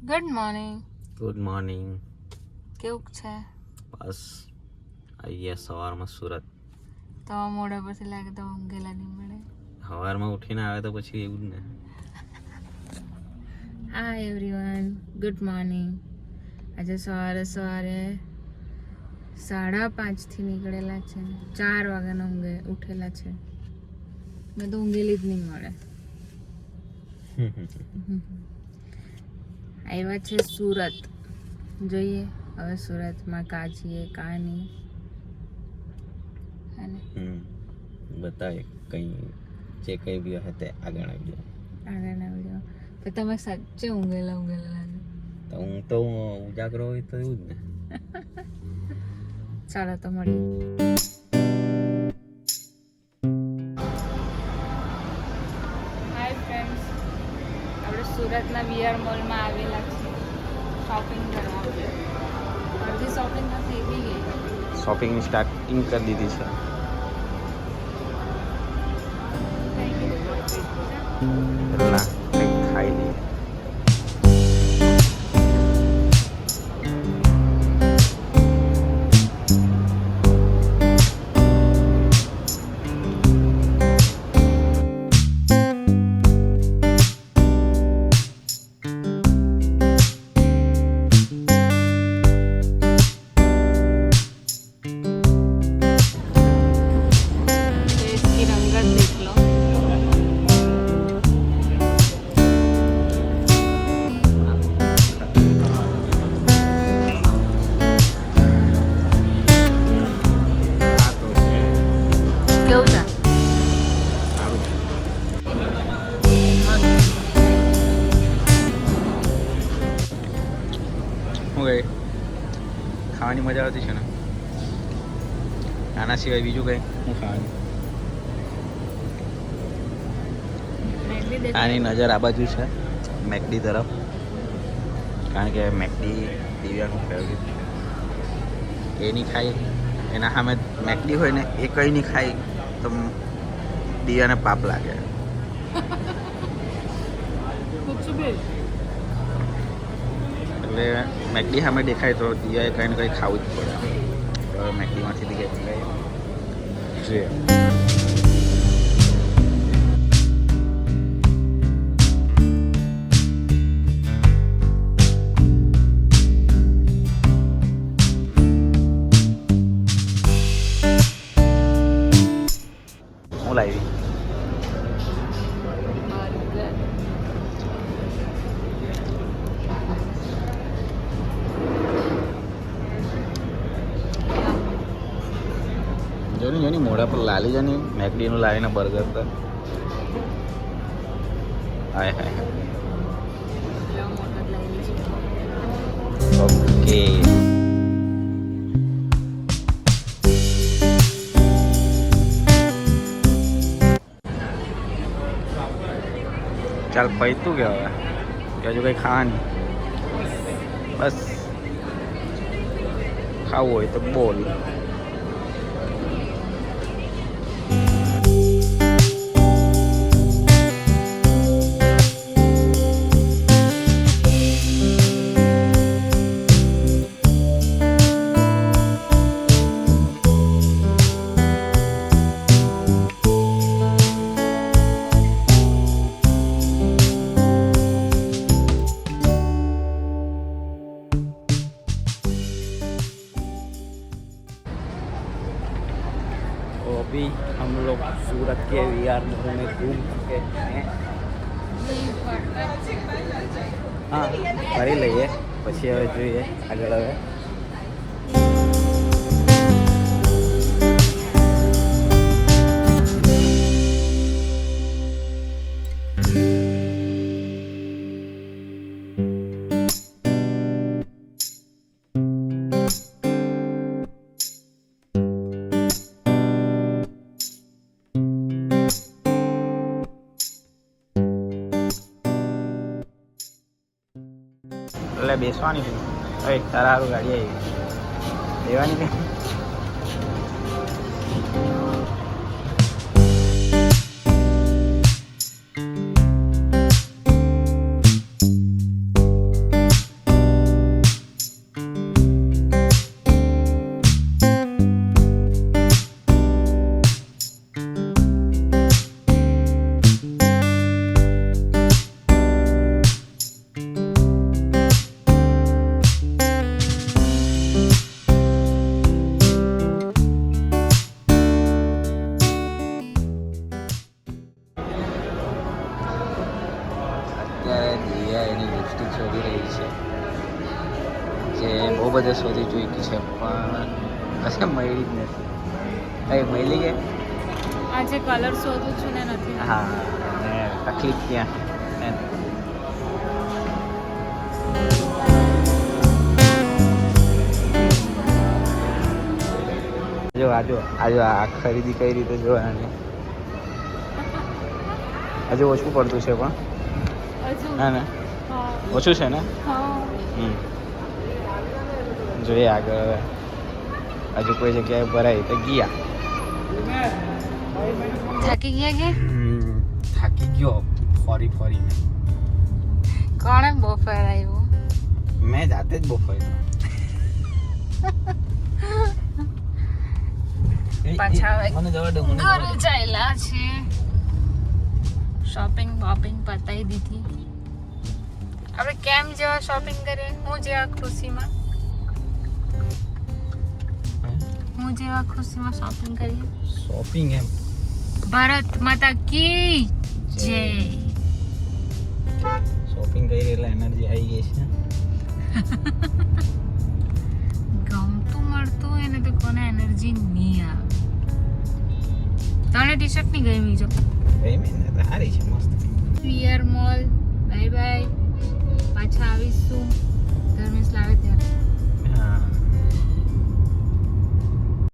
Good morning. Good morning. કેવું છે? બસ આવી ગયા સવારમાં સુરત. તો મોડા પછી લાગે તો ઊંઘેલા નહીં મળે. સવારમાં ઉઠીને આવે તો પછી એવું જ ને. Hi everyone, good morning. આજે સવારે 5:30 નીકળેલા છે. 4 વાગ્યાના ઉઠેલા છે. મેં તો ઊંઘેલી જ નહીં મળે. આવ્યા છે સુરત. જોઈએ હવે સુરતમાં કા છીએ કા નહીં. બતાવે કંઈ જે કંઈ બી હોય તે આગળના વિડીયો. તો તમે સાચે ઊંઘેલા લાગે. તો હું તો ઉજાગરો હોય તો એવું જ ને. ચાલો તો મળીએ. હાય ફ્રેન્ડ્સ, આપણે સુરતના વીઆર મોલમાં આવેલા છીએ શોપિંગ કરવા. અડધી શોપિંગ તો થઈ બી ગઈ. શોપિંગની સ્ટાર્ટિંગ કરી દીધી છે. પહેલાં કંઈક ખાઈ લઈએ. ખાવાની મજા આવતી છે ને. આના સિવાય બીજું કંઈ હું ખાવાનું. આની નજર આ બાજુ છે મેકડી તરફ, કારણ કે મેકડી દિવ્યાનું ફેવરિટ. એ નહીં ખાઈ એના સામે મેકડી હોય ને એ કંઈ નહીં ખાઈ તો દિવ્યાને પાપ લાગે. એટલે મેકડી સામે દેખાય તો દિયાએ કંઈ ને કંઈ ખાવું જ પડે. તો મેકડીમાંથી બી કંઈ જોઈએ. હું લાવી જોની મોઢા પર લાલી જાની મેકડીનું લાવીને બર્ગર તો હાય હાય. ઓકે ચાલ પૈતું કે હવે કે હજુ કંઈ ખાવાની? બસ ખાવું હોય તો બોલ. अभी हम लोग सूरत के वीआर मॉल में घूम चुके हैं. हाँ ફરી લઈએ પછી હવે જોઈએ આગળ. હવે એટલે બેસવાની છે. હવે તારા સારું ગાડી આવી લેવાની છે. લિપસ્ટિક શોધી રહી છે જે બહુ બધે શોધી ચૂકી છે પણ કશે મળી જ નથી. કઈ મળી કે આજે કલર શોધું છું ને નથી. હા અને તકલીફ ત્યાં હે ને. જો આજો આ ખરીદી કઈ રીતે જોવાની હજુ ઓછું પડતું છે પણ હજુ હા ને હા ઓછું છે ને હા જોઈએ આગળ હવે હજુ કોઈ જગ્યાએ ભરાય તો ગયા. થાકી ગયા કે થાકી ગયો ફરીને કોણે બહુ ફેરાયું? મેં જાતે જ બહુ ફર્યો. પાછા હવે મને જવા દો ઘરે ચાલ્યા છે. શોપિંગ બોપિંગ પતાવી દીધી. આપણે કેમ જેવા શોપિંગ કરીએ? હું જેવા ખુશીમાં શોપિંગ કરીએ. શોપિંગ એમ ભારત માતા કી જય. શોપિંગ કરી એટલે એનર્જી આવી ગઈ છે. ગમતું મળતું હોય ને તો કોને એનર્જી નહીં આવે. તને ટી શર્ટ નહીં ગમી જો? કઈ મહિને તો સારી છે મસ્ત. Wear mall